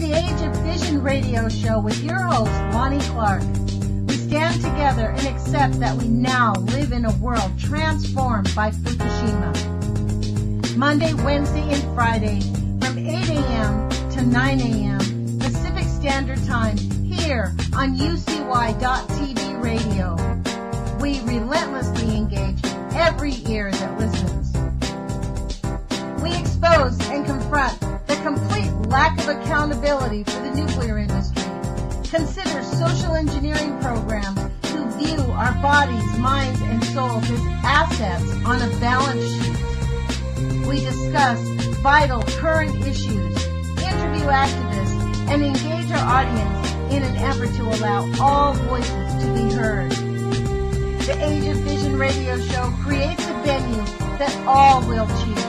the Age of Fission radio show with your host, Lonnie Clark. We stand together and accept that we now live in a world transformed by Fukushima. Monday, Wednesday, and Friday from 8 a.m. to 9 a.m. Pacific Standard Time here on UCY.TV radio. We relentlessly engage every ear that listens. We expose and confront the complete lack of accountability for the nuclear industry. Consider social engineering programs who view our bodies, minds, and souls as assets on a balance sheet. We discuss vital current issues, interview activists, and engage our audience in an effort to allow all voices to be heard. The Age of Fission radio show creates a venue that all will choose.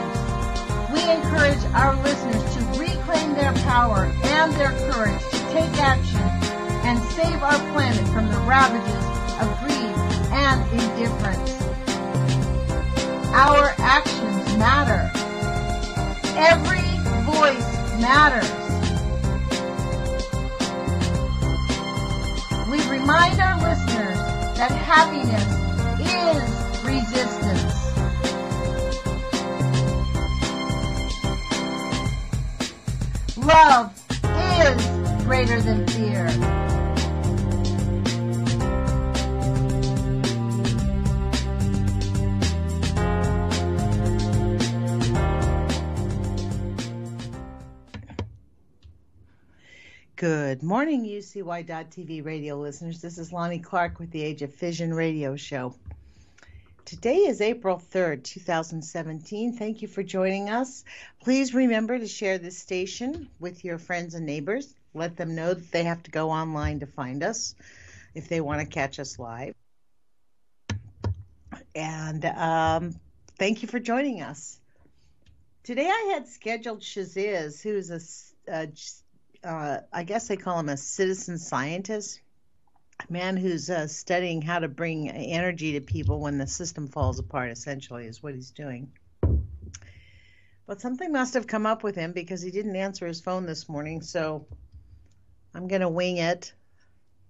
We encourage our listeners to reclaim their power and their courage to take action and save our planet from the ravages of greed and indifference. Our actions matter. Every voice matters. We remind our listeners that happiness is resistance. Love is greater than fear. Good morning, UCY.TV radio listeners. This is Lonnie Clark with the Age of Fission radio show. Today is April 3rd, 2017. Thank you for joining us. Please remember to share this station with your friends and neighbors. Let them know that they have to go online to find us if they want to catch us live. And thank you for joining us. Today I had scheduled Shaziz, who's I guess they call him a citizen scientist, a man who's studying how to bring energy to people when the system falls apart, essentially, is what he's doing. But something must have come up with him because he didn't answer his phone this morning, so I'm going to wing it.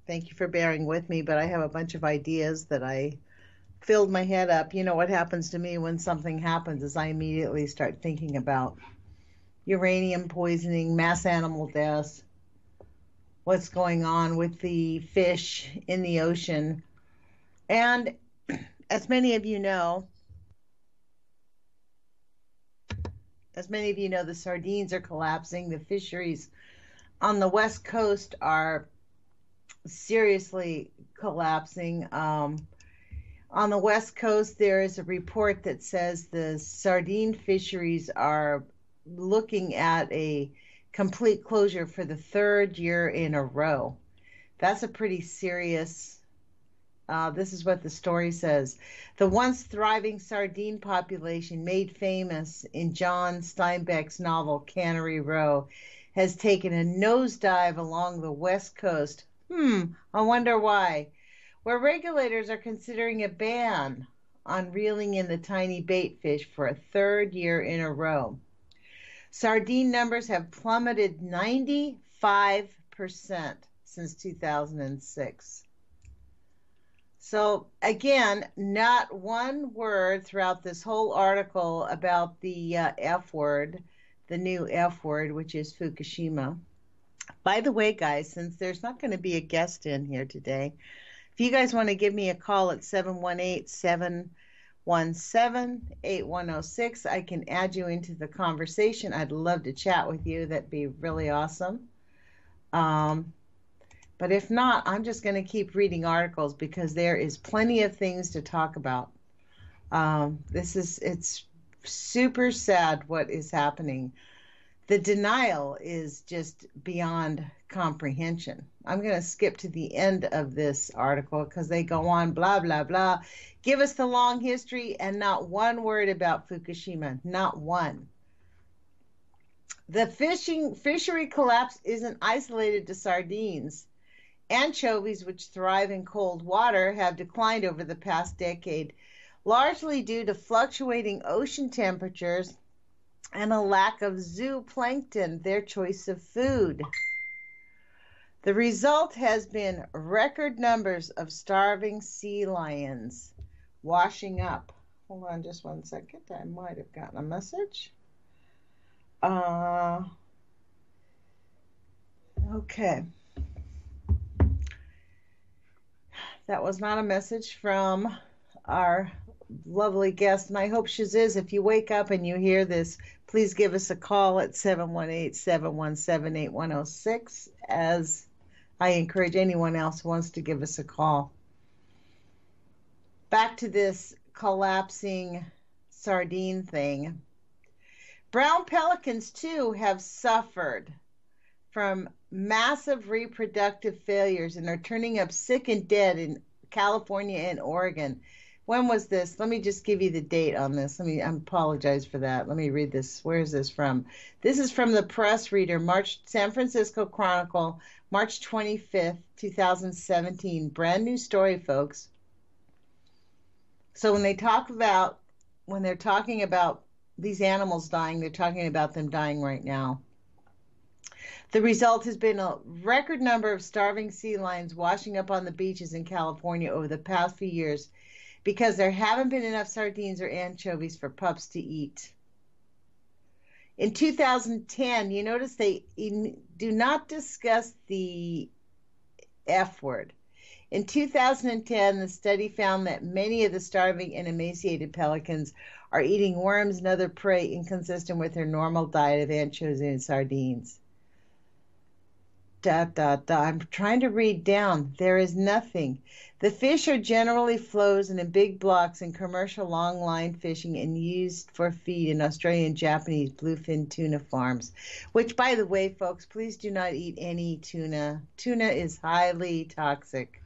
Thank you for bearing with me, but I have a bunch of ideas that I filled my head up. You know what happens to me when something happens is I immediately start thinking about uranium poisoning, mass animal deaths, what's going on with the fish in the ocean. And as many of you know, the sardines are collapsing. The fisheries on the West Coast are seriously collapsing. On the West Coast, there is a report that says the sardine fisheries are looking at a complete closure for the third year in a row. That's a pretty serious, this is what the story says. The once thriving sardine population made famous in John Steinbeck's novel Cannery Row has taken a nosedive along the West Coast. I wonder why. Where regulators are considering a ban on reeling in the tiny bait fish for a third year in a row. Sardine numbers have plummeted 95% since 2006. So again, not one word throughout this whole article about the F word, the new F word, which is Fukushima. By the way, guys, since there's not going to be a guest in here today, if you guys want to give me a call at 718-717-8106, I can add you into the conversation. I'd love to chat with you. That'd be really awesome. But if not, I'm just going to keep reading articles because there is plenty of things to talk about. It's super sad what is happening. The denial is just beyond comprehension. I'm going to skip to the end of this article because they go on blah, blah, blah. Give us the long history and not one word about Fukushima. Not one. The fishery collapse isn't isolated to sardines. Anchovies, which thrive in cold water, have declined over the past decade, largely due to fluctuating ocean temperatures and a lack of zooplankton, their choice of food. The result has been record numbers of starving sea lions washing up. Hold on just one second. I might have gotten a message. Okay. That was not a message from our lovely guest, and I hope she is. If you wake up and you hear this, please give us a call at 718-717-8106, as I encourage anyone else who wants to give us a call. Back to this collapsing sardine thing. Brown pelicans, too, have suffered from massive reproductive failures and are turning up sick and dead in California and Oregon. When was this? Let me just give you the date on this. I apologize for that. Let me read this. Where is this from? This is from the Press Reader, San Francisco Chronicle, March 25th, 2017. Brand new story, folks. So when they're talking about these animals dying, they're talking about them dying right now. The result has been a record number of starving sea lions washing up on the beaches in California over the past few years because there haven't been enough sardines or anchovies for pups to eat. In 2010, you notice they do not discuss the F word. In 2010, the study found that many of the starving and emaciated pelicans are eating worms and other prey inconsistent with their normal diet of anchovies and sardines. I'm trying to read down. There is nothing. The fish are generally frozen in big blocks in commercial long line fishing and used for feed in Australian and Japanese bluefin tuna farms. Which, by the way, folks, please do not eat any tuna. Tuna is highly toxic.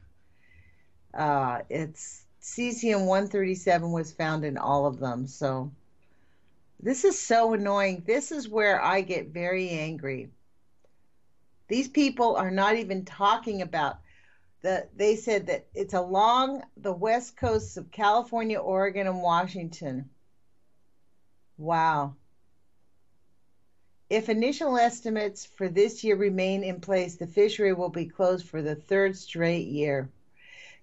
It's cesium-137 was found in all of them. So this is so annoying. This is where I get very angry. These people are not even talking about they said that it's along the west coasts of California, Oregon, and Washington. Wow. If initial estimates for this year remain in place, the fishery will be closed for the third straight year.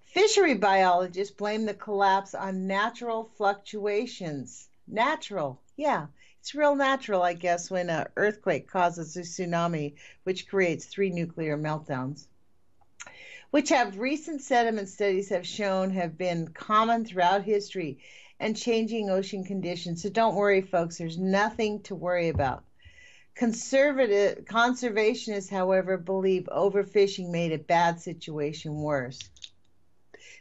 Fishery biologists blame the collapse on natural fluctuations. Natural, yeah. It's real natural, I guess, when an earthquake causes a tsunami, which creates 3 nuclear meltdowns, which recent sediment studies have shown have been common throughout history and changing ocean conditions. So don't worry, folks. There's nothing to worry about. Conservationists, however, believe overfishing made a bad situation worse.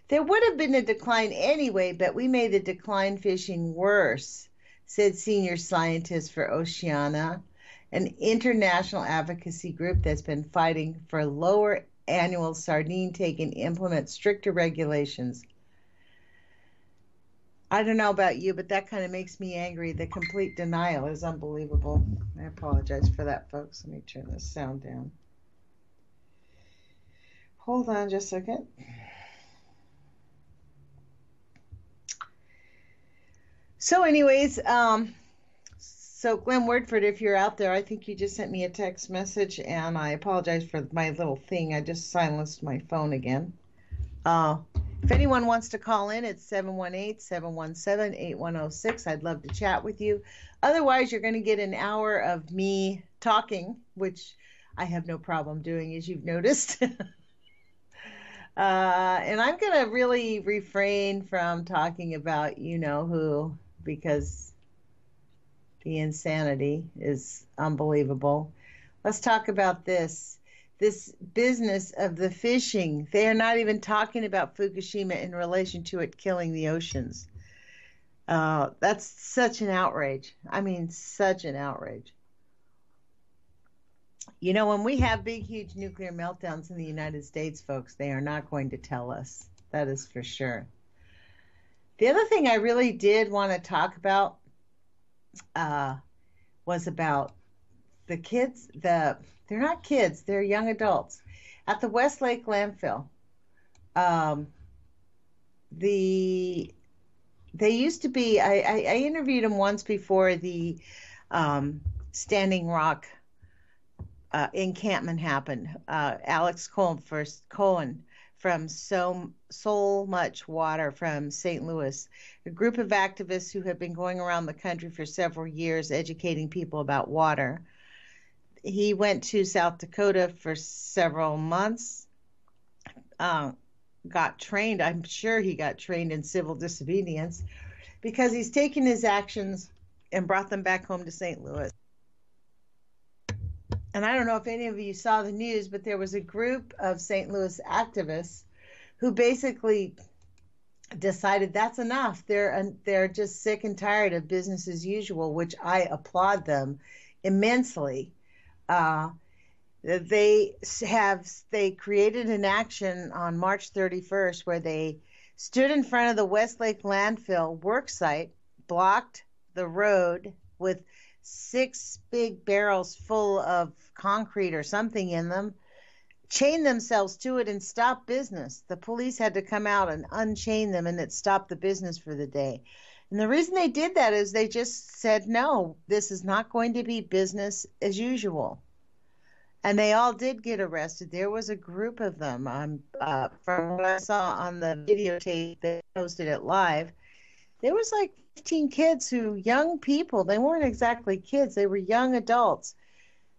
There would have been a decline anyway, but we made the decline fishing worse, said senior scientist for Oceana, an international advocacy group that's been fighting for lower annual sardine take and implement stricter regulations. I don't know about you, but that kind of makes me angry. The complete denial is unbelievable. I apologize for that, folks. Let me turn this sound down. Hold on just a second. So anyways, so Glenn Wordford, if you're out there, I think you just sent me a text message, and I apologize for my little thing. I just silenced my phone again. If anyone wants to call in, it's 718-717-8106. I'd love to chat with you. Otherwise, you're going to get an hour of me talking, which I have no problem doing, as you've noticed. And I'm going to really refrain from talking about you-know-who, because the insanity is unbelievable. Let's talk about this business of the fishing. They are not even talking about Fukushima in relation to it killing the oceans. That's such an outrage. I mean, such an outrage. You know, when we have big, huge nuclear meltdowns in the United States, folks, they are not going to tell us. That is for sure. The other thing I really did want to talk about was about the kids. They're not kids; they're young adults at the Westlake landfill. They used to be. I interviewed them once before the Standing Rock encampment happened. Alex Cohen from So Much Water from St. Louis, a group of activists who have been going around the country for several years educating people about water. He went to South Dakota for several months, got trained. I'm sure he got trained in civil disobedience because he's taken his actions and brought them back home to St. Louis. And I don't know if any of you saw the news, but there was a group of St. Louis activists who basically decided that's enough. They're just sick and tired of business as usual, which I applaud them immensely. They created an action on March 31st where they stood in front of the Westlake landfill work site, blocked the road with 6 big barrels full of concrete or something in them, chained themselves to it, and stopped business. The police had to come out and unchain them, and it stopped the business for the day. And the reason they did that is they just said, no, this is not going to be business as usual. And they all did get arrested. There was a group of them. From what I saw on the videotape they posted it live, there was like 15 kids young people, they weren't exactly kids, they were young adults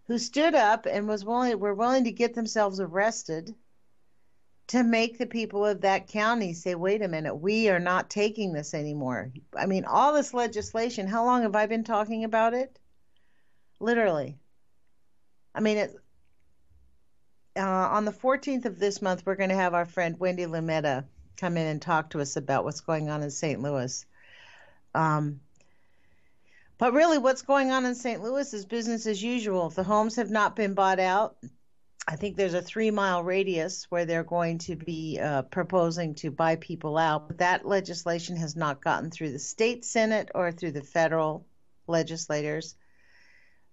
who stood up and were willing to get themselves arrested to make the people of that county say, wait a minute, we are not taking this anymore. I mean, all this legislation, how long have I been talking about it? Literally. I mean, on the 14th of this month, we're going to have our friend Wendy Lumetta come in and talk to us about what's going on in St. Louis. But really what's going on in St. Louis is business as usual. The homes have not been bought out. I think there's a 3-mile radius where they're going to be proposing to buy people out. But that legislation has not gotten through the state Senate or through the federal legislators.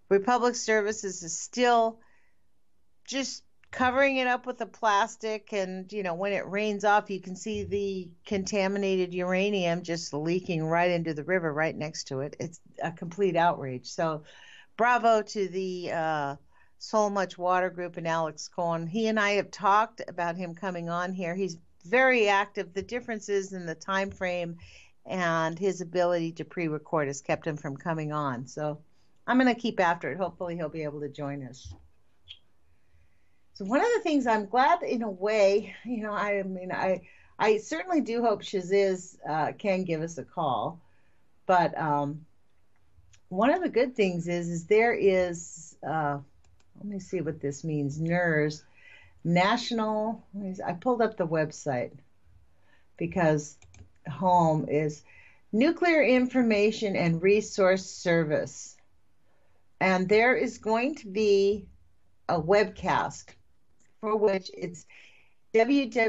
Republic Services is still just covering it up with the plastic, and when it rains off, you can see the contaminated uranium just leaking right into the river right next to it. It's a complete outrage. So bravo to the So Much Water group and Alex Cohen. He and I have talked about him coming on here. He's very active. The difference is in the time frame, and his ability to pre-record has kept him from coming on. So I'm going to keep after it. Hopefully he'll be able to join us. So one of the things I'm glad, in a way, I certainly do hope Shaziz can give us a call. But one of the good things is there is, let me see what this means, NERS, National, I pulled up the website because home is Nuclear Information and Resource Service. And there is going to be a webcast for which it's www.nirs.org.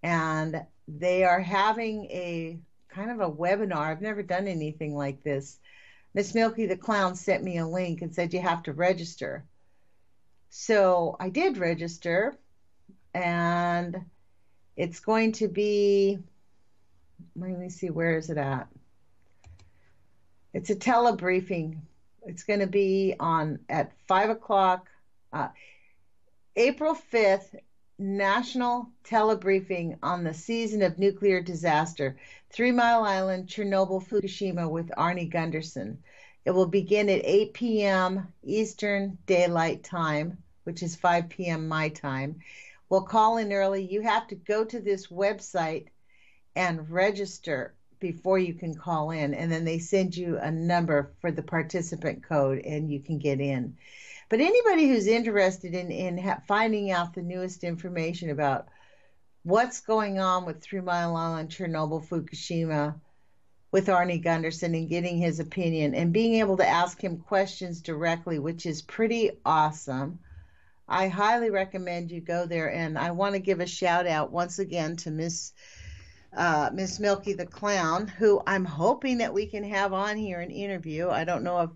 And they are having a kind of a webinar. I've never done anything like this. Miss Milky the Clown sent me a link and said you have to register. So I did register, and it's going to be, let me see, where is it at? It's a telebriefing. It's going to be at 5 o'clock, April 5th, National Telebriefing on the Season of Nuclear Disaster, 3 Mile Island, Chernobyl, Fukushima with Arnie Gunderson. It will begin at 8 p.m. Eastern Daylight Time, which is 5 p.m. my time. We'll call in early. You have to go to this website and register before you can call in, and then they send you a number for the participant code and you can get in. But anybody who's interested in finding out the newest information about what's going on with 3 Mile Island, Chernobyl, Fukushima with Arnie Gunderson, and getting his opinion and being able to ask him questions directly, which is pretty awesome, I highly recommend you go there. And I want to give a shout out once again to Miss Milky the Clown, who I'm hoping that we can have on here an interview. I don't know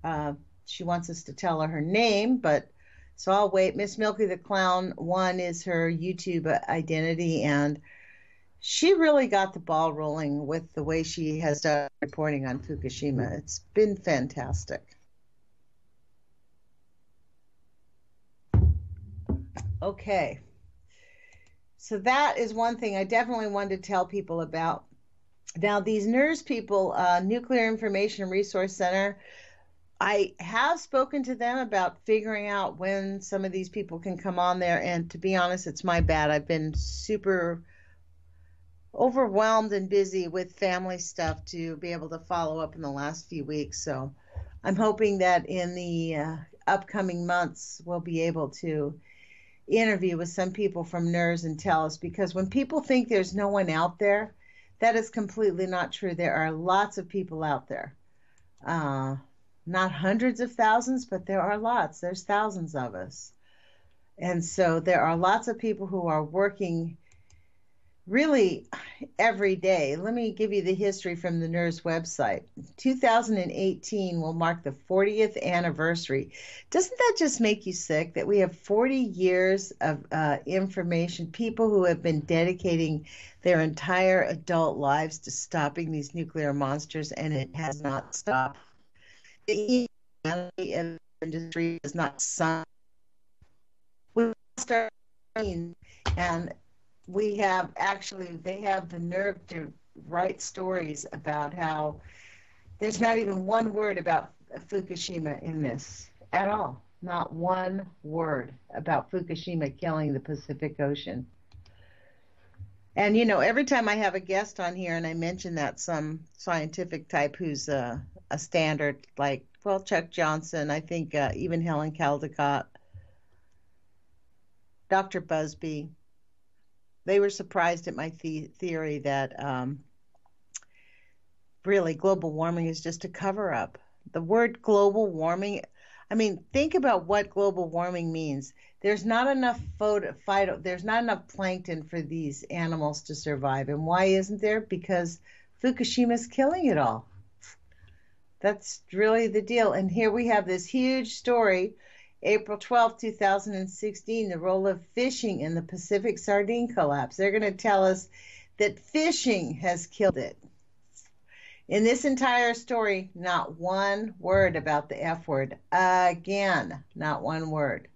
if she wants us to tell her name, but so I'll wait. Miss Milky the Clown 1 is her YouTube identity, and She really got the ball rolling with the way she has done reporting on Fukushima. It's been fantastic. Okay. So that is one thing I definitely wanted to tell people about. Now, these NIRS people, Nuclear Information Resource Center, I have spoken to them about figuring out when some of these people can come on there. And to be honest, it's my bad. I've been super overwhelmed and busy with family stuff to be able to follow up in the last few weeks. So I'm hoping that in the upcoming months, we'll be able to interview with some people from NIRS and tell us, because when people think there's no one out there, that is completely not true. There are lots of people out there. Not hundreds of thousands, but there are lots. There's thousands of us. And so there are lots of people who are working really every day. Let me give you the history from the NIRS website. 2018 will mark the 40th anniversary. Doesn't that just make you sick that we have 40 years of information, people who have been dedicating their entire adult lives to stopping these nuclear monsters, and it has not stopped. The industry is not sunk. We start, and we have actually, they have the nerve to write stories about how there's not even one word about Fukushima in this at all. Not one word about Fukushima killing the Pacific Ocean. And, you know, every time I have a guest on here and I mention that some scientific type who's a standard, like, well, Chuck Johnson, I think even Helen Caldecott, Dr. Busby, they were surprised at my theory that really global warming is just a cover-up. The word global warming, I mean, think about what global warming means. There's not enough there's not enough plankton for these animals to survive. And why isn't there? Because Fukushima's killing it all. That's really the deal. And here we have this huge story, April 12, 2016, the role of fishing in the Pacific sardine collapse. They're going to tell us that fishing has killed it. In this entire story, not one word about the F word. Again, not one word.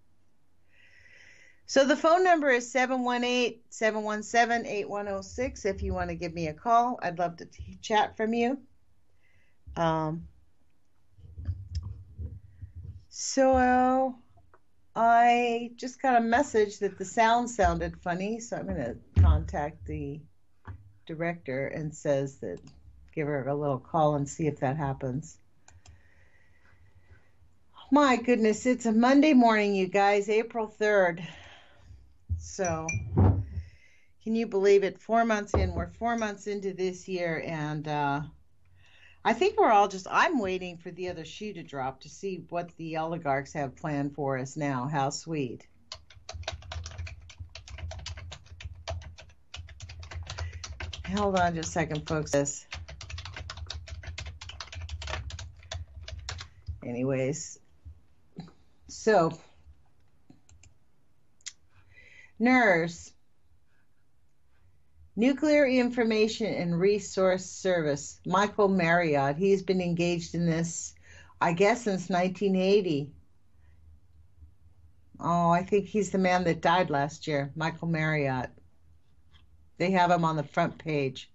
So the phone number is 718-717-8106 if you want to give me a call. I'd love to chat from you. So I just got a message that the sound sounded funny, so I'm going to contact the director and give her a little call and see if that happens. My goodness, it's a Monday morning, you guys, April 3rd. So can you believe it? 4 months in. We're 4 months into this year, and I think I'm waiting for the other shoe to drop to see what the oligarchs have planned for us now. How sweet. Hold on just a second, folks. Anyways, so NIRS, Nuclear Information and Resource Service, Michael Marriott, he's been engaged in this, I guess, since 1980. Oh, I think he's the man that died last year, Michael Marriott. They have him on the front page.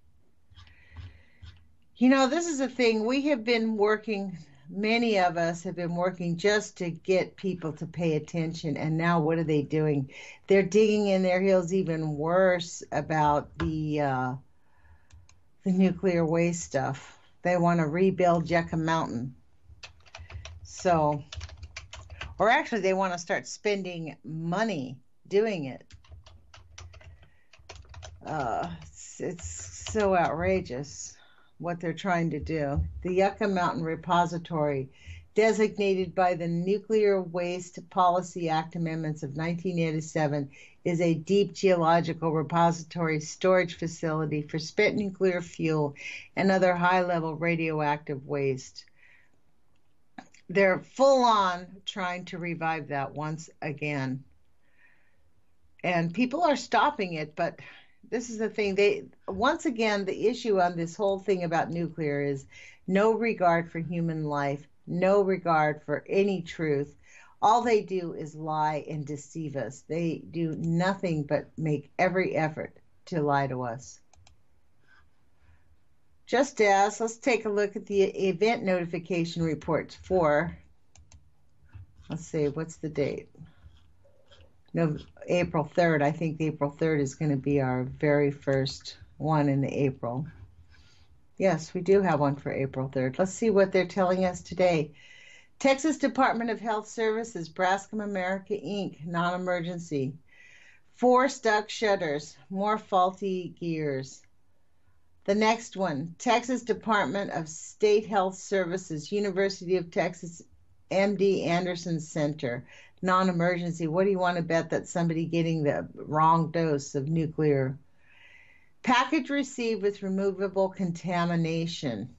You know, this is a thing. We have been working, many of us have been working just to get people to pay attention. And now what are they doing? They're digging in their heels even worse about the nuclear waste stuff. They want to rebuild Yucca Mountain. So, or actually they want to start spending money doing it. It's so outrageous what they're trying to do. The Yucca Mountain Repository, designated by the Nuclear Waste Policy Act Amendments of 1987, is a deep geological repository storage facility for spent nuclear fuel and other high-level radioactive waste. They're full on trying to revive that once again. And people are stopping it, but This is the thing. Once again, the issue on this whole thing about nuclear is no regard for human life, no regard for any truth. All they do is lie and deceive us. They do nothing but make every effort to lie to us. Just as, let's take a look at the event notification reports for, let's see, what's the date? No, April 3rd. I think April 3rd is going to be our very first one in April. Yes, we do have one for April 3rd. Let's see what they're telling us today. Texas Department of Health Services, Braskem America, Inc., non-emergency. 4 stuck shutters, more faulty gears. The next one, Texas Department of State Health Services, University of Texas, MD Anderson Center, non-emergency. What do you want to bet that somebody getting the wrong dose of nuclear? Package received with removable contamination.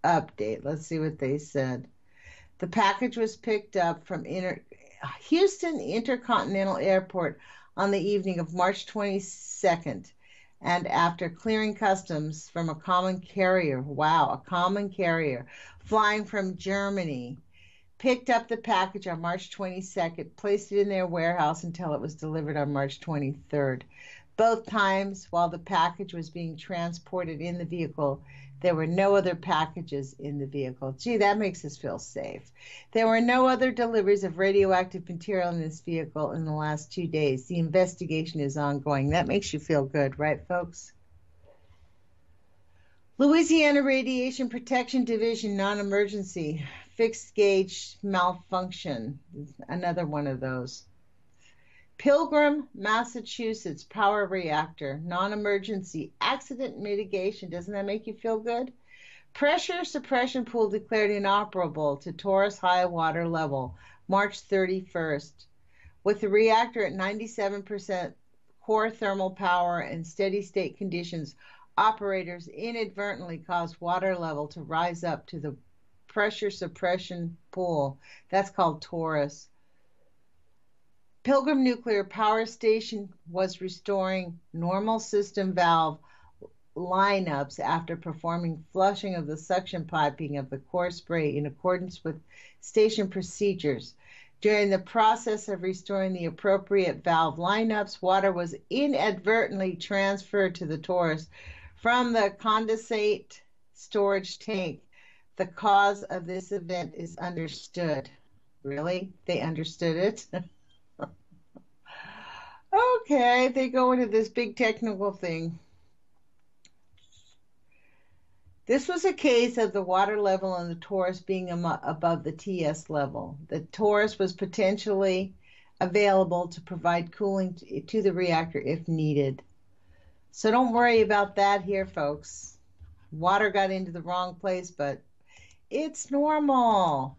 Update. Let's see what they said. The package was picked up from Houston Intercontinental Airport on the evening of March 22nd, and after clearing customs from a common carrier, wow, a common carrier, flying from Germany, picked up the package on March 22nd, placed it in their warehouse until it was delivered on March 23rd. Both times, while the package was being transported in the vehicle, there were no other packages in the vehicle. Gee, that makes us feel safe. There were no other deliveries of radioactive material in this vehicle in the last 2 days. The investigation is ongoing. That makes you feel good, right, folks? Louisiana Radiation Protection Division, non-emergency. Fixed gauge malfunction. Another one of those. Pilgrim, Massachusetts, power reactor, non-emergency, accident mitigation. Doesn't that make you feel good? Pressure suppression pool declared inoperable to Taurus high water level, March 31st. With the reactor at 97% core thermal power and steady state conditions, operators inadvertently caused water level to rise up to the pressure suppression pool. That's called Taurus. Pilgrim Nuclear Power Station was restoring normal system valve lineups after performing flushing of the suction piping of the core spray in accordance with station procedures. During the process of restoring the appropriate valve lineups, water was inadvertently transferred to the Taurus from the condensate storage tank. The cause of this event is understood. Really? They understood it? Okay, they go into this big technical thing. This was a case of the water level in the Taurus being above the TS level. The Taurus was potentially available to provide cooling to the reactor if needed. So don't worry about that here, folks. Water got into the wrong place, but it's normal.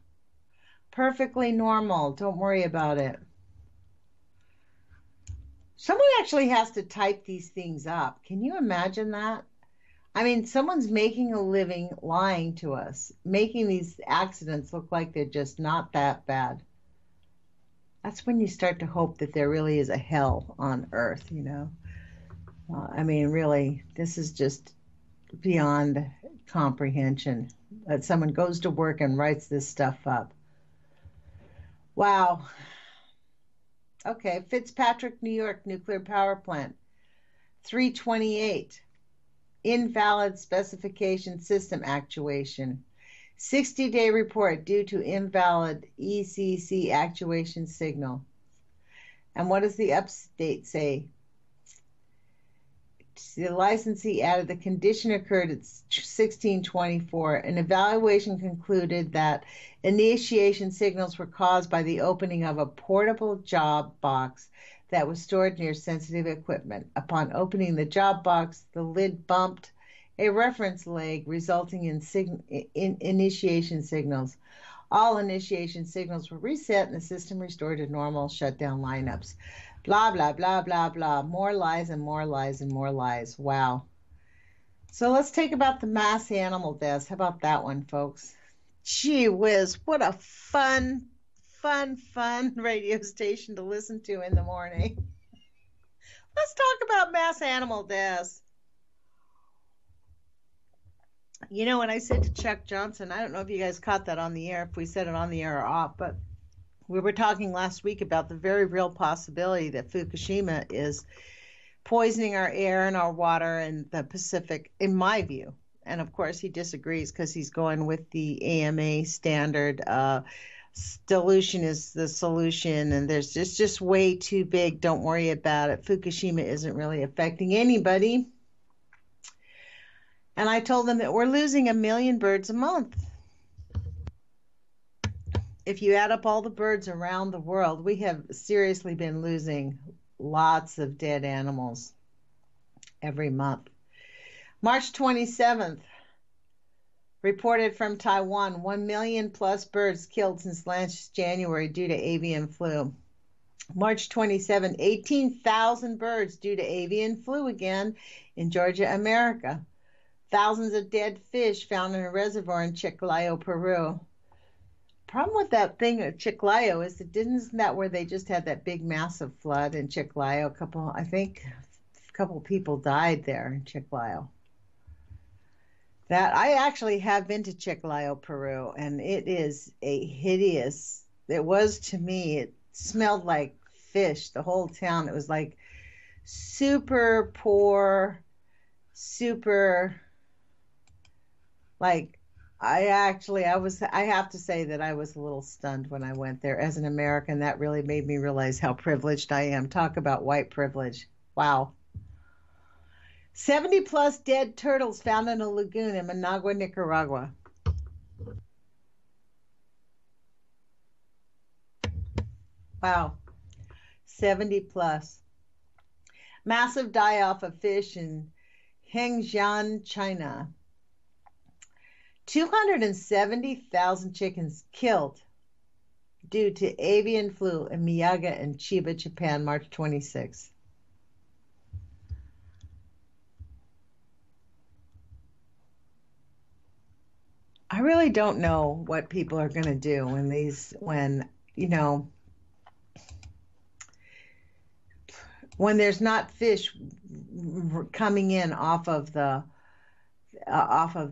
Perfectly normal. Don't worry about it. Someone actually has to type these things up. Can you imagine that? I mean, someone's making a living lying to us, making these accidents look like they're just not that bad. That's when you start to hope that there really is a hell on earth, you know. I mean, really, this is just beyond comprehension that someone goes to work and writes this stuff up. Wow. Okay, Fitzpatrick, New York, nuclear power plant. 328, invalid specification system actuation. 60-day report due to invalid ECC actuation signal. And what does the update say? The licensee added the condition occurred at 1624. An evaluation concluded that initiation signals were caused by the opening of a portable job box that was stored near sensitive equipment. Upon opening the job box, the lid bumped a reference leg, resulting in initiation signals. All initiation signals were reset and the system restored to normal shutdown lineups. Blah, blah, blah, blah, blah. More lies and more lies and more lies. Wow. So let's take about the mass animal deaths. How about that one, folks? Gee whiz, what a fun radio station to listen to in the morning. Let's talk about mass animal deaths. You know, when I said to Chuck Johnson, I don't know if you guys caught that on the air, if we said it on the air or off, but we were talking last week about the very real possibility that Fukushima is poisoning our air and our water in the Pacific, in my view. And of course, he disagrees because he's going with the AMA standard. Dilution is the solution, and there's just way too big. Don't worry about it. Fukushima isn't really affecting anybody. And I told them that we're losing 1 million birds a month. If you add up all the birds around the world, we have seriously been losing lots of dead animals every month. March 27th, reported from Taiwan, 1 million plus birds killed since last January due to avian flu. March 27, 18,000 birds due to avian flu again in Georgia, America. Thousands of dead fish found in a reservoir in Chiclayo, Peru. Problem with that thing at Chiclayo is isn't that where they just had that big massive flood in Chiclayo? I think a couple people died there in Chiclayo. That I actually have been to Chiclayo, Peru, and it is a hideous. It was to me. It smelled like fish. The whole town. It was like super poor, super. Like, I have to say that I was a little stunned when I went there. As an American, that really made me realize how privileged I am. Talk about white privilege. Wow. 70 plus dead turtles found in a lagoon in Managua, Nicaragua. Wow. 70 plus. Massive die-off of fish in Hengjian, China. 270,000 chickens killed due to avian flu in Miyagi and Chiba, Japan, March 26th. I really don't know what people are going to do when there's not fish coming in off of the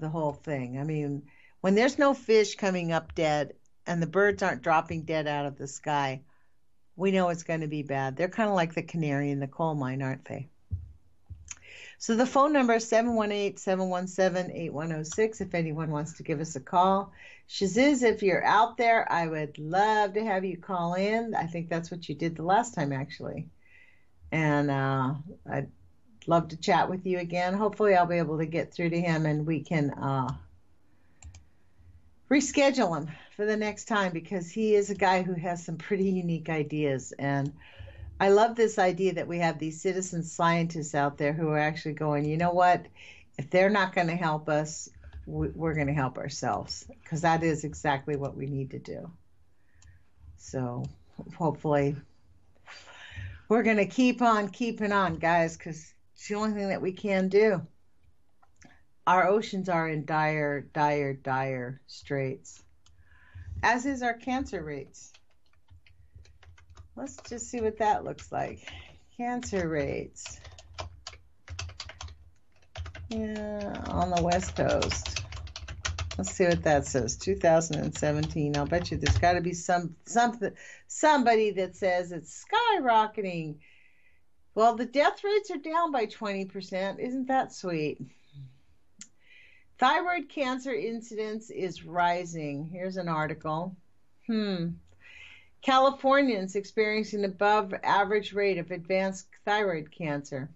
whole thing. I mean, when there's no fish coming up dead and the birds aren't dropping dead out of the sky, we know it's going to be bad. They're kind of like the canary in the coal mine, aren't they? So the phone number is 718-717-8106 if anyone wants to give us a call. Shaziz, if you're out there, I would love to have you call in. I think that's what you did the last time, actually. And I'd love to chat with you again. Hopefully I'll be able to get through to him and we can reschedule him for the next time, because he is a guy who has some pretty unique ideas. And I love this idea that we have these citizen scientists out there who are actually going, you know what, if they're not going to help us, we're going to help ourselves, because that is exactly what we need to do. So hopefully we're going to keep on keeping on, guys, because it's the only thing that we can do. Our oceans are in dire, dire, dire straits, as is our cancer rates. Let's just see what that looks like. Cancer rates. Yeah, on the West Coast. Let's see what that says. 2017. I'll bet you there's got to be somebody that says it's skyrocketing. Well, the death rates are down by 20%. Isn't that sweet? Thyroid cancer incidence is rising. Here's an article. Californians experiencing above average rate of advanced thyroid cancer.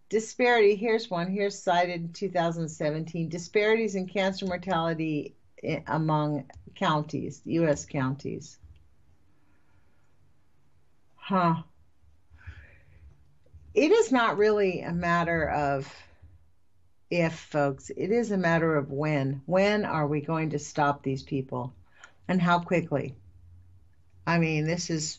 Disparity, here's one. Here's cited in 2017. Disparities in cancer mortality among counties, U.S. counties. It is not really a matter of if, folks. It is a matter of when. When are we going to stop these people? And how quickly? I mean, it's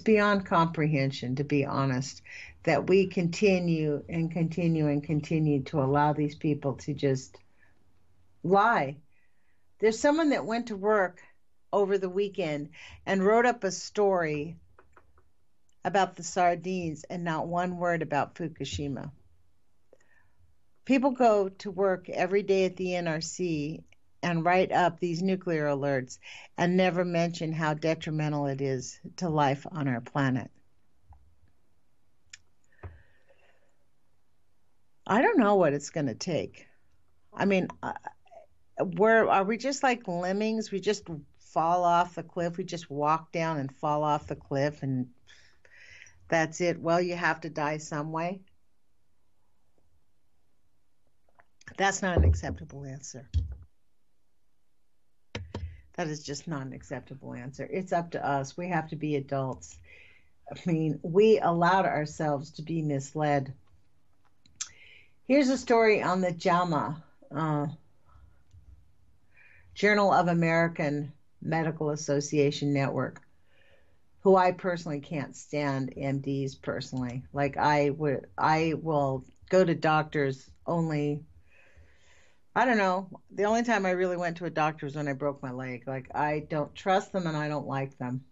beyond comprehension, to be honest, that we continue and continue and continue to allow these people to just lie. There's someone that went to work over the weekend and wrote up a story about the sardines and not one word about Fukushima. People go to work every day at the NRC and write up these nuclear alerts and never mention how detrimental it is to life on our planet. I don't know what it's going to take. I mean, are we just like lemmings? We just fall off the cliff. We just walk down and fall off the cliff and that's it. Well, you have to die some way. That's not an acceptable answer. That is just not an acceptable answer. It's up to us. We have to be adults. I mean, we allowed ourselves to be misled. Here's a story on the JAMA, Journal of American Medical Association Network, who I personally can't stand MDs personally. Like I will go to doctors only. I don't know. The only time I really went to a doctor was when I broke my leg. Like, I don't trust them and I don't like them.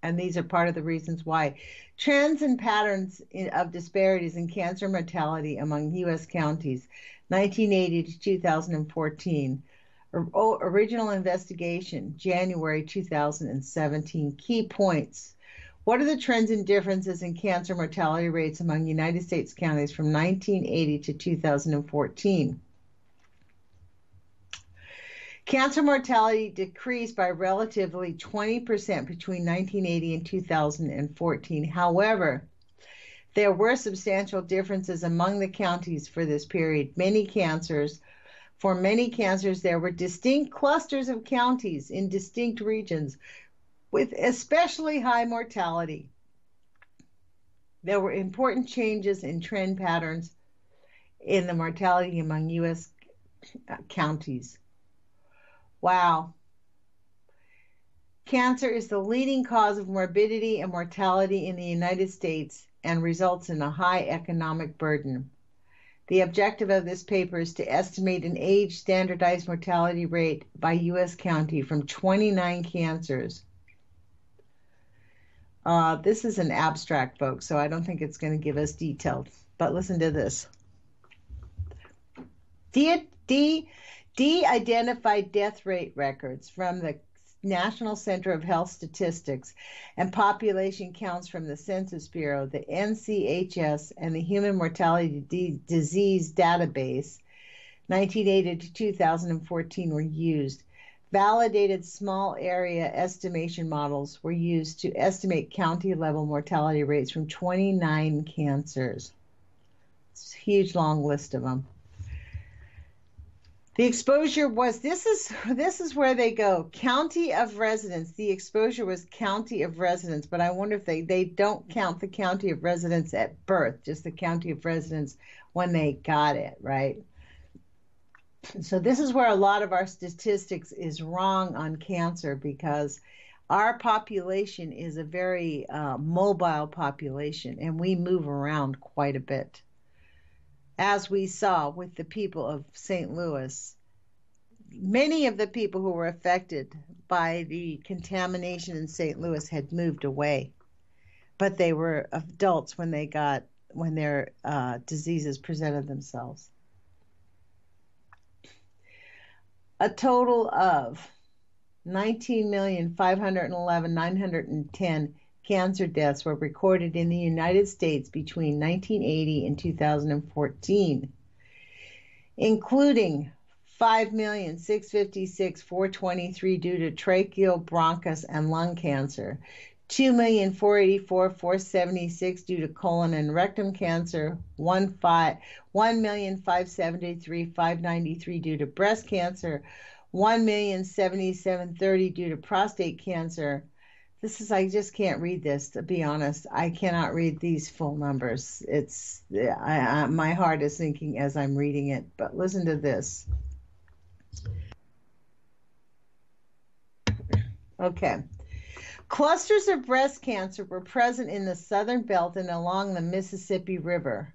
And these are part of the reasons why. Trends and patterns of disparities in cancer mortality among U.S. counties, 1980 to 2014. Original investigation, January 2017. Key points. What are the trends and differences in cancer mortality rates among United States counties from 1980 to 2014? Cancer mortality decreased by relatively 20% between 1980 and 2014. However, there were substantial differences among the counties for this period. For many cancers, there were distinct clusters of counties in distinct regions with especially high mortality. There were important changes in trend patterns in the mortality among U.S. counties. Wow. Cancer is the leading cause of morbidity and mortality in the United States and results in a high economic burden. The objective of this paper is to estimate an age standardized mortality rate by U.S. county from 29 cancers. This is an abstract, folks, so I don't think it's going to give us details. But listen to this. De-identified death rate records from the National Center of Health Statistics and population counts from the Census Bureau, the NCHS, and the Human Mortality Disease Database, 1980 to 2014, were used. Validated small area estimation models were used to estimate county-level mortality rates from 29 cancers. It's a huge, long list of them. The exposure was, this is where they go, county of residence. The exposure was county of residence, but I wonder if they don't count the county of residence at birth, just the county of residence when they got it, right? So this is where a lot of our statistics is wrong on cancer, because our population is a very mobile population, and we move around quite a bit. As we saw with the people of St. Louis, many of the people who were affected by the contamination in St. Louis had moved away, but they were adults when their diseases presented themselves. A total of 19,511,910 cancer deaths were recorded in the United States between 1980 and 2014, including 5,656,423 due to tracheal, bronchus, and lung cancer, 2,484,476 due to colon and rectum cancer, 1,573,593 due to breast cancer, 1,077,030 due to prostate cancer. I just can't read this, to be honest. I cannot read these full numbers. My heart is sinking as I'm reading it, but listen to this. Okay. Clusters of breast cancer were present in the southern belt and along the Mississippi River,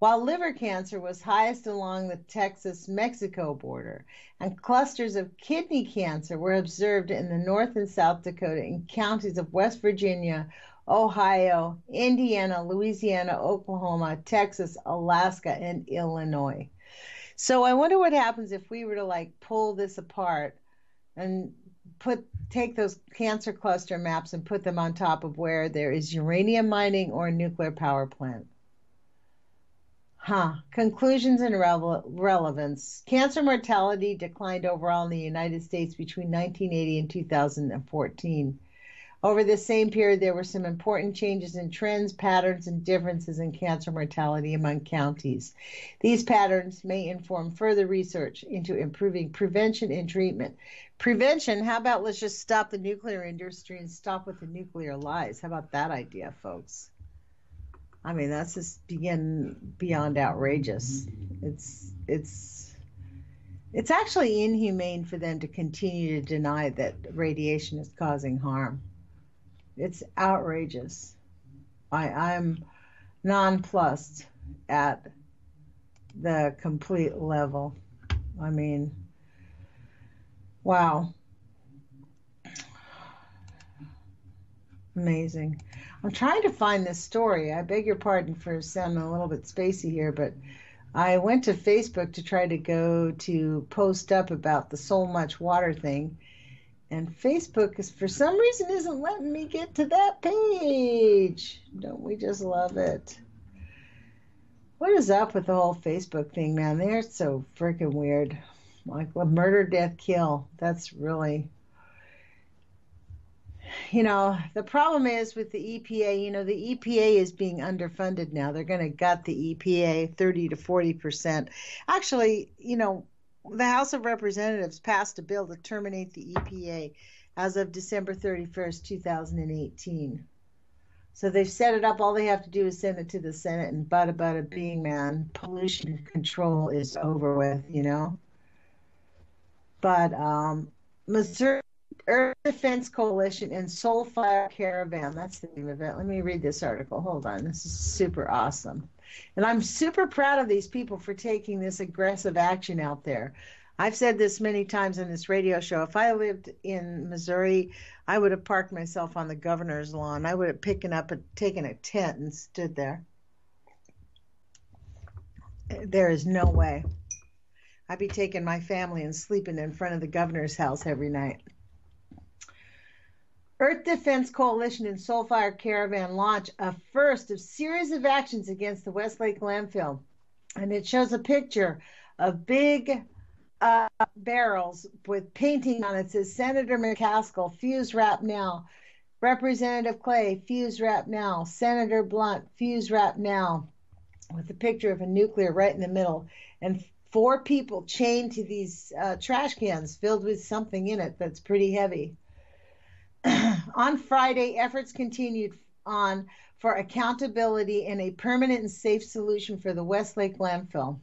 while liver cancer was highest along the Texas-Mexico border, and clusters of kidney cancer were observed in the North and South Dakota in counties of West Virginia, Ohio, Indiana, Louisiana, Oklahoma, Texas, Alaska, and Illinois. So I wonder what happens if we were to like pull this apart and take those cancer cluster maps and put them on top of where there is uranium mining or a nuclear power plant. Conclusions and relevance. Cancer mortality declined overall in the United States between 1980 and 2014. Over the same period, there were some important changes in trends, patterns, and differences in cancer mortality among counties. These patterns may inform further research into improving prevention and treatment. Prevention, how about let's just stop the nuclear industry and stop with the nuclear lies? How about that idea, folks? I mean, that's just beyond outrageous. It's actually inhumane for them to continue to deny that radiation is causing harm. It's outrageous. I'm nonplussed at the complete level. I mean, wow. Amazing. I'm trying to find this story. I beg your pardon for sounding a little bit spacey here, but I went to Facebook to try to go to post up about the so much water thing. And Facebook is, for some reason, isn't letting me get to that page. Don't we just love it? What is up with the whole Facebook thing, man? They're so freaking weird. Like murder, death, kill. That's really... the problem is with the EPA, the EPA is being underfunded now. They're going to gut the EPA 30 to 40%. Actually, the House of Representatives passed a bill to terminate the EPA as of December 31st, 2018. So they've set it up. All they have to do is send it to the Senate, and bada bing, man, pollution control is over with, But Missouri Earth Defense Coalition and Soulfire Caravan, that's the name of it. Let me read this article. Hold on. This is super awesome. And I'm super proud of these people for taking this aggressive action out there. I've said this many times on this radio show. If I lived in Missouri, I would have parked myself on the governor's lawn. I would have taken a tent and stood there. There is no way. I'd be taking my family and sleeping in front of the governor's house every night. Earth Defense Coalition and Soulfire Caravan launch a first of series of actions against the Westlake landfill. And it shows a picture of big barrels with painting on it. It says Senator McCaskill, fuse wrap now. Representative Clay, fuse wrap now. Senator Blunt, fuse wrap now. With a picture of a nuclear right in the middle. And 4 people chained to these trash cans filled with something in it that's pretty heavy. On Friday, efforts continued on for accountability and a permanent and safe solution for the Westlake landfill.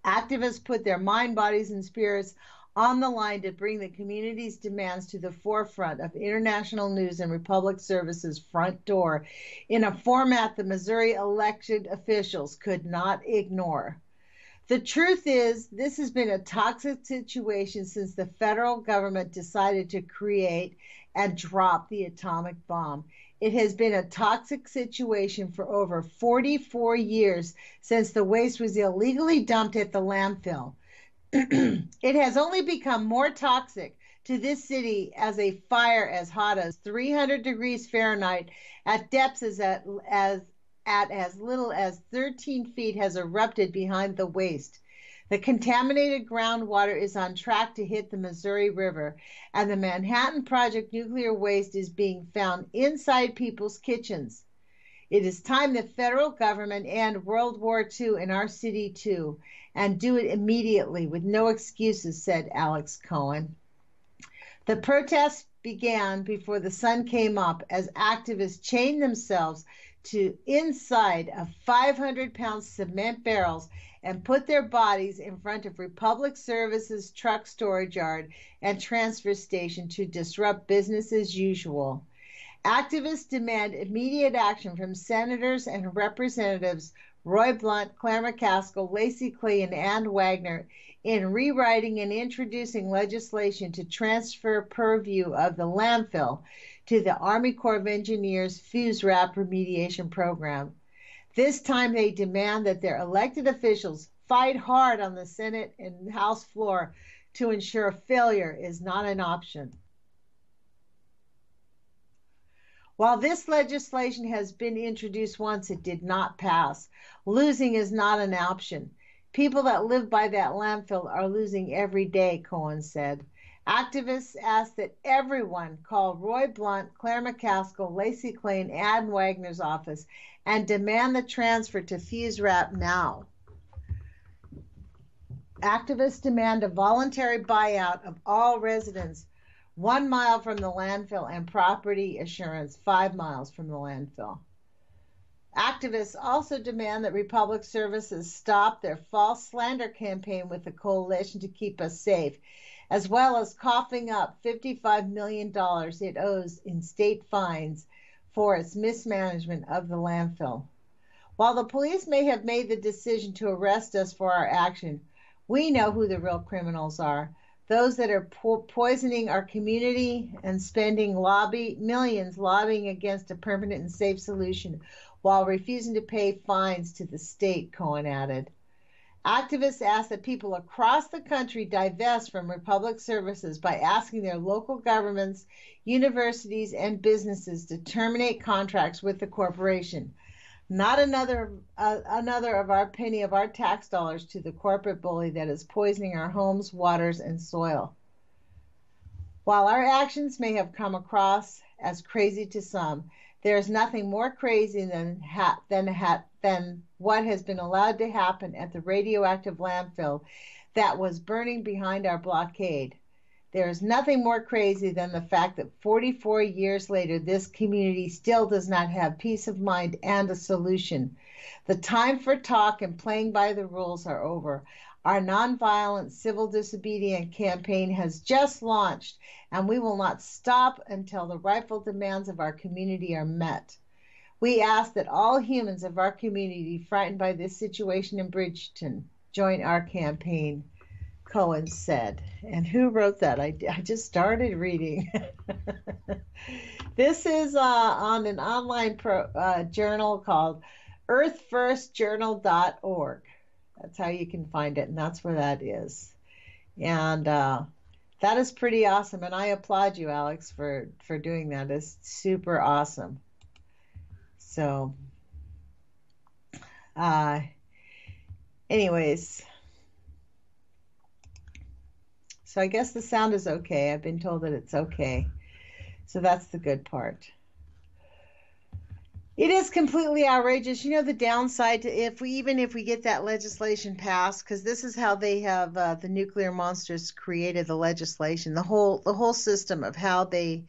Activists put their mind, bodies, and spirits on the line to bring the community's demands to the forefront of international news and Republic Service's front door in a format the Missouri elected officials could not ignore. The truth is, this has been a toxic situation since the federal government decided to create and drop the atomic bomb. It has been a toxic situation for over 44 years since the waste was illegally dumped at the landfill. It has only become more toxic to this city as a fire as hot as 300 degrees Fahrenheit at depths at as little as 13 feet has erupted behind the waste. The contaminated groundwater is on track to hit the Missouri River, and the Manhattan Project nuclear waste is being found inside people's kitchens. It is time the federal government end World War II in our city too, and do it immediately with no excuses, said Alex Cohen. The protests began before the sun came up as activists chained themselves to inside of 500-pound cement barrels and put their bodies in front of Republic Services truck storage yard and transfer station to disrupt business as usual. Activists demand immediate action from senators and representatives Roy Blunt, Claire McCaskill, Lacey Klee, and Ann Wagner in rewriting and introducing legislation to transfer purview of the landfill to the Army Corps of Engineers fuse wrap remediation program. This time they demand that their elected officials fight hard on the Senate and House floor to ensure failure is not an option. While this legislation has been introduced once, it did not pass. Losing is not an option. People that live by that landfill are losing every day, Cohen said. Activists asked that everyone call Roy Blunt, Claire McCaskill, Lacey Klee, and Ann Wagner's office and demand the transfer to fuse wrap now. Activists demand a voluntary buyout of all residents 1 mile from the landfill and property assurance 5 miles from the landfill. Activists also demand that Republic Services stop their false slander campaign with the coalition to keep us safe, as well as coughing up $55 million it owes in state fines for its mismanagement of the landfill. While the police may have made the decision to arrest us for our action, we know who the real criminals are. Those that are poisoning our community and spending millions lobbying against a permanent and safe solution while refusing to pay fines to the state, Cohen added. Activists ask that people across the country divest from Republic Services by asking their local governments, universities, and businesses to terminate contracts with the corporation. Not another of our penny of our tax dollars to the corporate bully that is poisoning our homes, waters, and soil. While our actions may have come across as crazy to some, there is nothing more crazy than what has been allowed to happen at the radioactive landfill that was burning behind our blockade. There is nothing more crazy than the fact that 44 years later, this community still does not have peace of mind and a solution. The time for talk and playing by the rules are over. Our nonviolent civil disobedience campaign has just launched, and we will not stop until the rightful demands of our community are met. We ask that all humans of our community frightened by this situation in Bridgeton join our campaign, Cohen said. And who wrote that? I just started reading. This is on an online journal called earthfirstjournal.org. That's how you can find it, and that's where that is. And that is pretty awesome, and I applaud you, Alex, for doing that. It's super awesome. So, anyways, so I guess the sound is okay. I've been told that it's okay. So that's the good part. It is completely outrageous. You know, the downside to if we get that legislation passed, because this is how they have the nuclear monsters created the legislation, the whole system of how they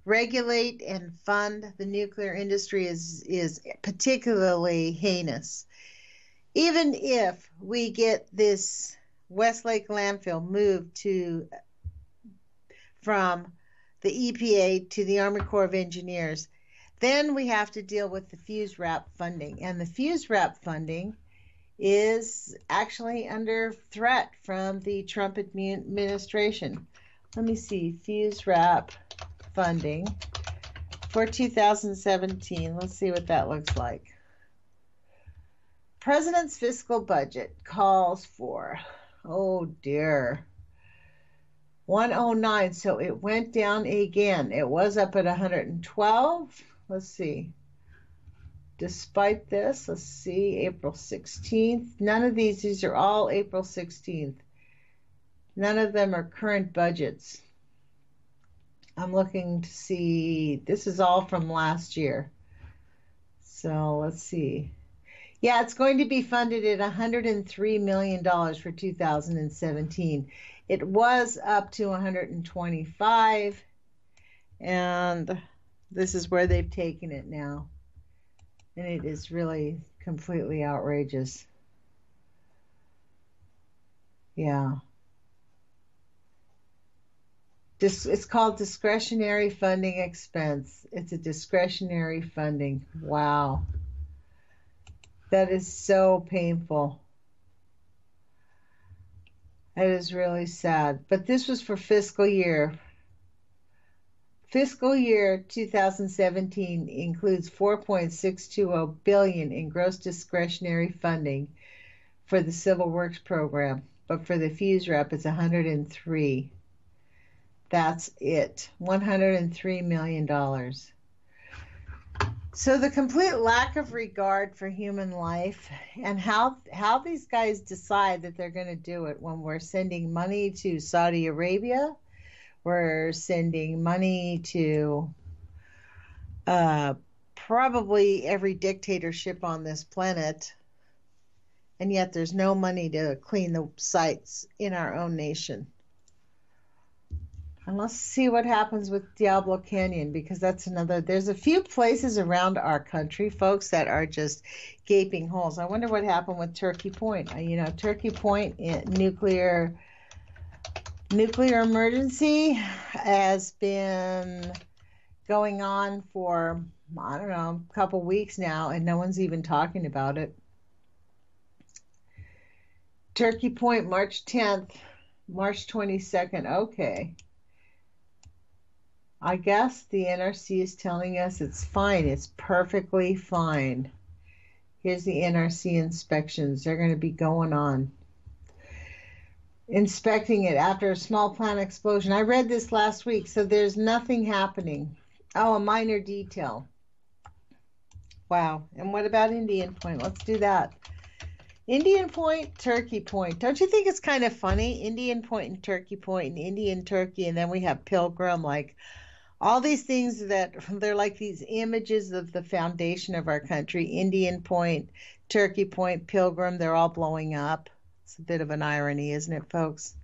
regulate and fund the nuclear industry is particularly heinous. Even if we get this Westlake landfill moved from the EPA to the Army Corps of Engineers, then we have to deal with the fuse wrap funding. And the fuse wrap funding is actually under threat from the Trump administration. Let me see, fuse wrap funding for 2017. Let's see what that looks like. President's fiscal budget calls for, oh dear, 109. So it went down again. It was up at 112. Let's see. Despite this, let's see, April 16th. None of these are all April 16th. None of them are current budgets. I'm looking to see, this is all from last year. So let's see. Yeah, it's going to be funded at $103 million for 2017. It was up to 125, and this is where they've taken it now. And it is really completely outrageous. Yeah. It's called discretionary funding expense. It's a discretionary funding. Wow. That is so painful. It is really sad. But this was for fiscal year 2017 includes 4.620 billion in gross discretionary funding for the Civil Works program, but for the fuse rep it's 103. That's it. $103 million. So the complete lack of regard for human life and how these guys decide that they're going to do it when we're sending money to Saudi Arabia, we're sending money to probably every dictatorship on this planet, and yet there's no money to clean the sites in our own nation. And let's see what happens with Diablo Canyon, because there's a few places around our country, folks, that are just gaping holes. I wonder what happened with Turkey Point. Turkey Point nuclear emergency has been going on for, I don't know, a couple weeks now, and no one's even talking about it. Turkey Point, March 10th, March 22nd. Okay. I guess the NRC is telling us it's fine. It's perfectly fine. Here's the NRC inspections. They're going to be going on. Inspecting it after a small plant explosion. I read this last week, so there's nothing happening. Oh, a minor detail. Wow. And what about Indian Point? Let's do that. Indian Point, Turkey Point. Don't you think it's kind of funny? Indian Point and Turkey Point and Indian Turkey, and then we have Pilgrim, like all these things that they're like these images of the foundation of our country. Indian Point, Turkey Point, Pilgrim, they're all blowing up. It's a bit of an irony, isn't it, folks?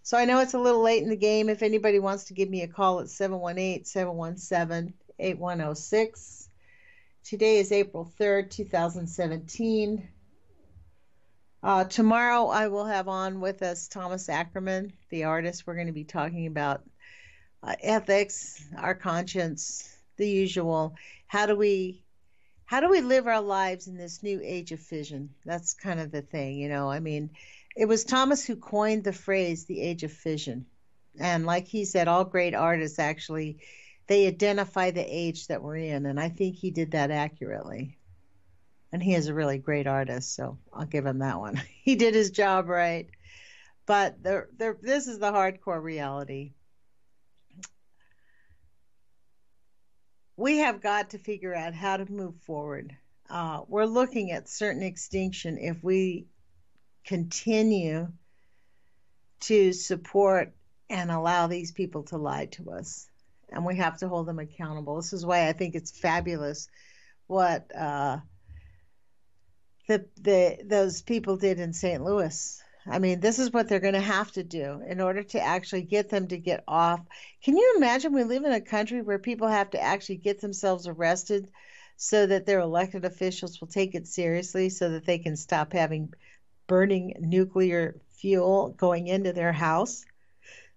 So I know it's a little late in the game. If anybody wants to give me a call at 718-717-8106. Today is April 3rd, 2017. Tomorrow I will have on with us Thomas Ackerman, the artist. We're going to be talking about ethics, our conscience, the usual. How do we live our lives in this new age of fission? That's kind of the thing, I mean, it was Thomas who coined the phrase, the age of fission. And like he said, all great artists actually, they identify the age that we're in. And I think he did that accurately. And he is a really great artist, so I'll give him that one. He did his job right. But this is the hardcore reality. We have got to figure out how to move forward. We're looking at certain extinction if we continue to support and allow these people to lie to us. And we have to hold them accountable. This is why I think it's fabulous what those people did in St. Louis. I mean, this is what they're going to have to do in order to actually get them to get off. Can you imagine we live in a country where people have to actually get themselves arrested so that their elected officials will take it seriously so that they can stop having burning nuclear fuel going into their house?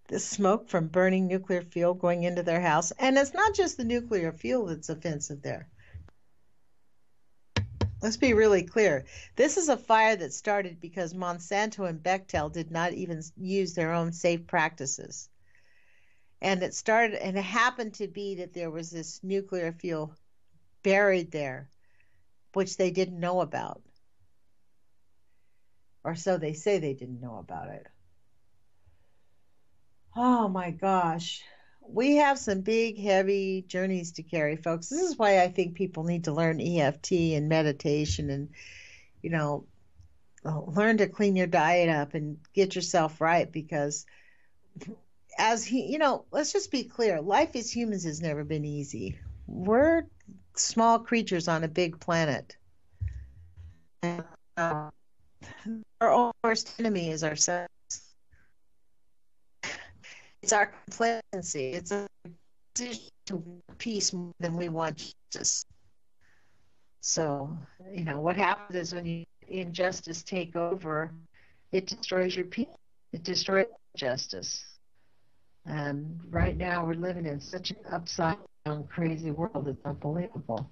The smoke from burning nuclear fuel going into their house. And it's not just the nuclear fuel that's offensive there. Let's be really clear. This is a fire that started because Monsanto and Bechtel did not even use their own safe practices. And it happened to be that there was this nuclear fuel buried there, which they didn't know about. Or so they say they didn't know about it. Oh my gosh. We have some big, heavy journeys to carry, folks. This is why I think people need to learn EFT and meditation and, learn to clean your diet up and get yourself right, because let's just be clear. Life as humans has never been easy. We're small creatures on a big planet. And, our worst enemy is ourselves. It's our complacency. It's a decision to want peace more than we want justice. So, what happens is when injustice take over, it destroys your peace. It destroys justice. And right now we're living in such an upside down, crazy world. It's unbelievable.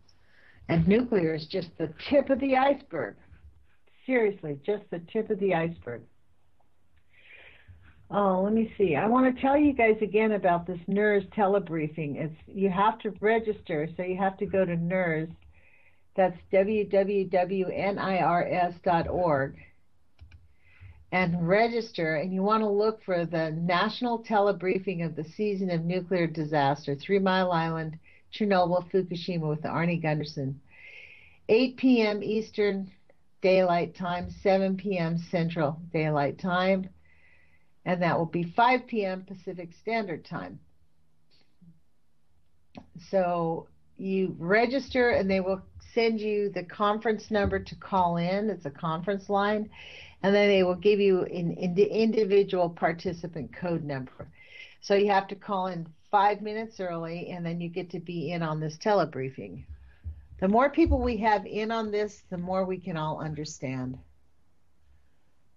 And nuclear is just the tip of the iceberg. Seriously, just the tip of the iceberg. Oh, let me see. I want to tell you guys again about this NERS telebriefing. You have to register, so you have to go to NERS. That's www.nirs.org. And register, and you want to look for the National Telebriefing of the Season of Nuclear Disaster, 3 Mile Island, Chernobyl, Fukushima with Arnie Gunderson. 8 p.m. Eastern Daylight Time, 7 p.m. Central Daylight Time, and that will be 5 p.m. Pacific Standard Time. So you register, and they will send you the conference number to call in. It's a conference line. And then they will give you an individual participant code number. So you have to call in 5 minutes early, and then you get to be in on this telebriefing. The more people we have in on this, the more we can all understand.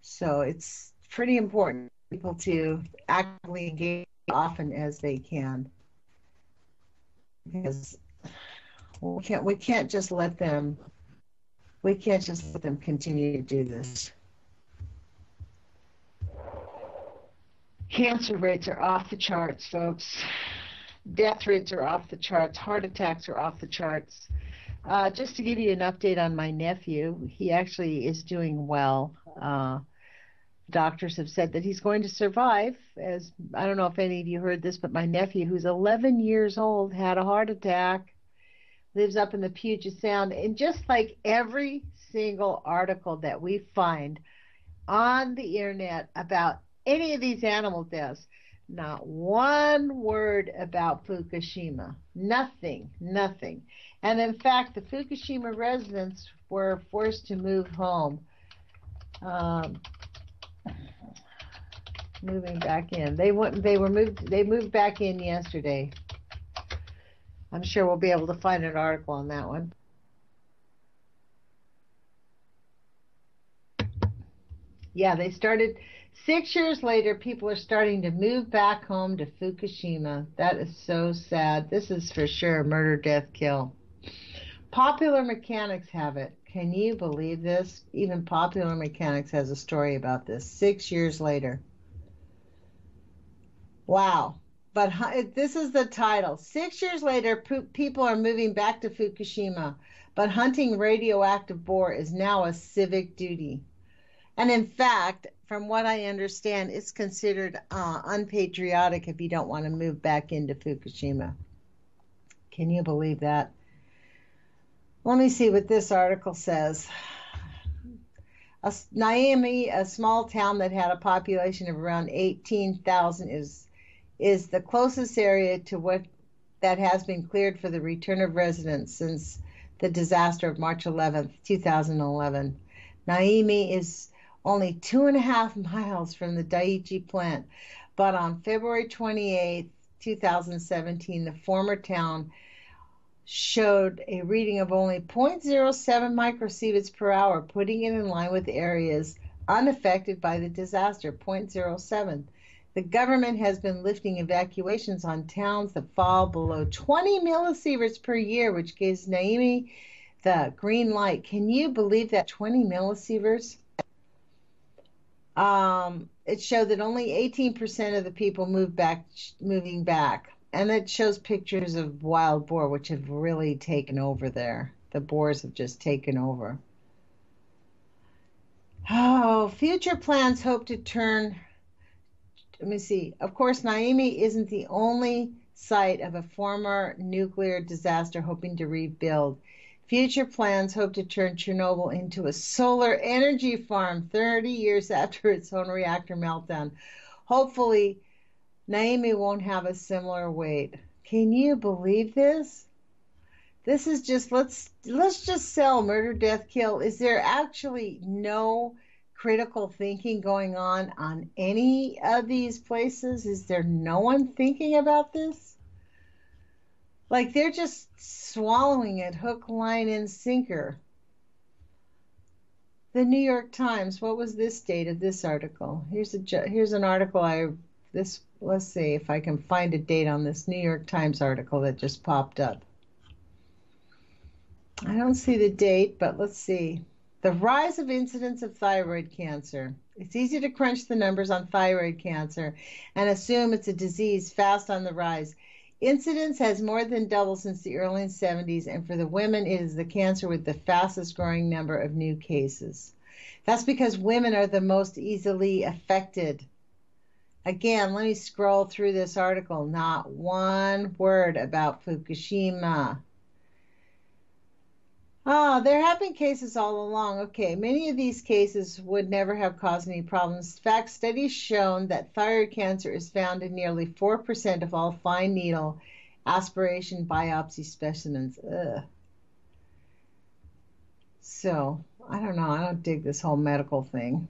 So it's pretty important for people to actively engage as often as they can. Because we can't just let them continue to do this. Cancer rates are off the charts, folks. Death rates are off the charts. Heart attacks are off the charts. Just to give you an update on my nephew, he actually is doing well. Doctors have said that he's going to survive. As I don't know if any of you heard this, but my nephew, who's 11 years old, had a heart attack, lives up in the Puget Sound. And just like every single article that we find on the internet about any of these animal deaths, not one word about Fukushima. Nothing. And in fact, the Fukushima residents were forced to move home. Moving back in. They moved back in yesterday. I'm sure we'll be able to find an article on that one. Yeah, they started 6 years later. People are starting to move back home to Fukushima. That is so sad. This is for sure murder, death, kill. Popular Mechanics have it. Can you believe this? Even Popular Mechanics has a story about this 6 years later. Wow. But this is the title. 6 years later, people are moving back to Fukushima, but hunting radioactive boar is now a civic duty. And in fact, from what I understand, it's considered unpatriotic if you don't want to move back into Fukushima. Can you believe that? Let me see what this article says. Naomi, a small town that had a population of around 18,000, is the closest area to what that has been cleared for the return of residents since the disaster of March 11th, 2011. Naomi is only 2.5 miles from the Daiichi plant, but on February 28th, 2017, the former town showed a reading of only 0.07 microsieverts per hour, putting it in line with areas unaffected by the disaster, 0.07. The government has been lifting evacuations on towns that fall below 20 millisieverts per year, which gives Naomi the green light. Can you believe that? 20 millisieverts? It showed that only 18% of the people moving back. And it shows pictures of wild boar, which have really taken over there. The boars have just taken over. Oh, future plans hope to turn... Let me see. Of course, Naomi isn't the only site of a former nuclear disaster hoping to rebuild. Future plans hope to turn Chernobyl into a solar energy farm 30 years after its own reactor meltdown. Hopefully, Naomi won't have a similar wait. Can you believe this? This is just, let's just sell murder, death, kill. Is there actually no critical thinking going on any of these places? Is there no one thinking about this? Like they're just swallowing it hook, line, and sinker. The New York Times, what was this date of this article? Here's an article let's see if I can find a date on this New York Times article that just popped up. I don't see the date, but let's see. The rise of incidence of thyroid cancer. It's easy to crunch the numbers on thyroid cancer and assume it's a disease fast on the rise. Incidence has more than doubled since the early 70s, and for the women, it is the cancer with the fastest growing number of new cases. That's because women are the most easily affected. Again, let me scroll through this article. Not one word about Fukushima. There have been cases all along. Okay, many of these cases would never have caused any problems. In fact, studies shown that thyroid cancer is found in nearly 4% of all fine needle aspiration biopsy specimens. Ugh. So, I don't know. I don't dig this whole medical thing.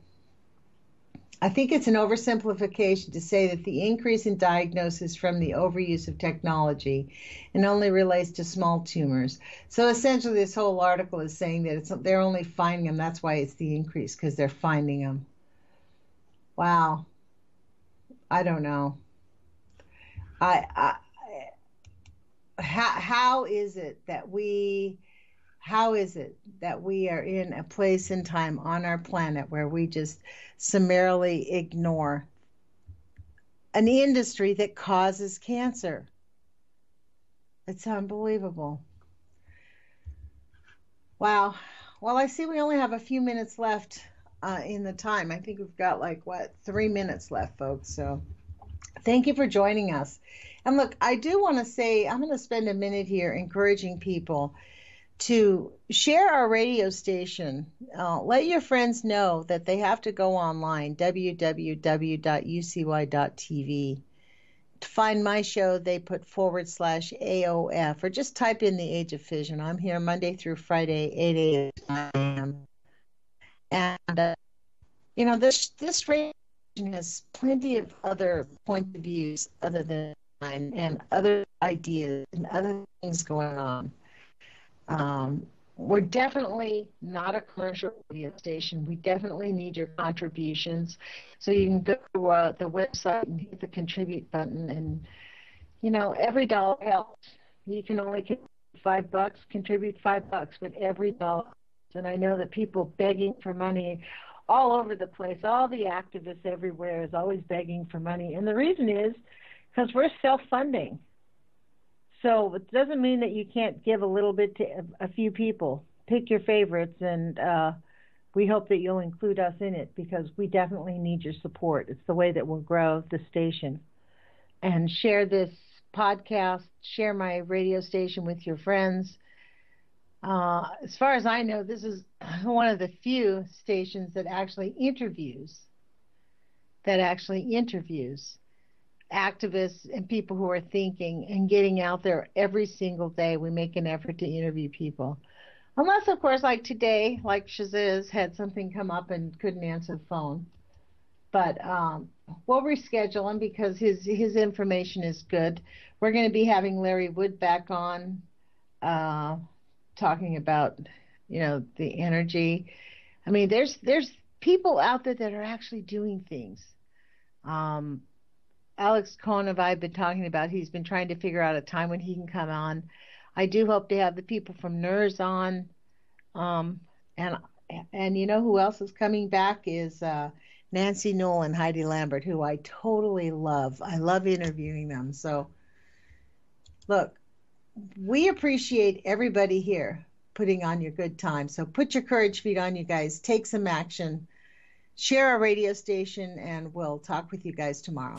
I think it's an oversimplification to say that the increase in diagnosis from the overuse of technology and only relates to small tumors. So essentially, this whole article is saying that they're only finding them. That's why it's the increase, because they're finding them. Wow. I don't know. How is it that we are in a place and time on our planet where we just summarily ignore an industry that causes cancer? It's unbelievable. Wow. Well, I see we only have a few minutes left in the time. I think we've got 3 minutes left, folks. So thank you for joining us. And look, I do want to say, I'm going to spend a minute here encouraging people to share our radio station. Let your friends know that they have to go online, www.ucy.tv. To find my show, they put /AOF, or just type in the Age of Fission. I'm here Monday through Friday, 8 a.m. to 9 a.m. And, this radio station has plenty of other points of views other than mine, and other ideas and other things going on. We're definitely not a commercial radio station. We definitely need your contributions. So you can go to the website and hit the contribute button, and, every dollar helps. You can only contribute $5, contribute $5, but every dollar. And I know that people begging for money all over the place, all the activists everywhere is always begging for money. And the reason is because we're self-funding. So it doesn't mean that you can't give a little bit to a few people. Pick your favorites, and we hope that you'll include us in it, because we definitely need your support. It's the way that we'll grow the station. And share this podcast, share my radio station with your friends. As far as I know, this is one of the few stations that actually interviews activists and people who are thinking and getting out there every single day. We make an effort to interview people. Unless, of course, like today, like Shaziz had something come up and couldn't answer the phone. But we'll reschedule him because his information is good. We're going to be having Larry Wood back on, talking about, the energy. I mean, there's people out there that are actually doing things. Alex Cohen and I have been talking about, he's been trying to figure out a time when he can come on. I do hope to have the people from NERS on. And you know who else is coming back is Nancy Newell and Heidi Lambert, who I totally love. I love interviewing them. So, look, we appreciate everybody here putting on your good time. So put your courage feet on, you guys. Take some action. Share our radio station, and we'll talk with you guys tomorrow.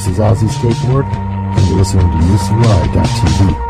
is Aussie Skateboard, and you're listening to UCY.tv.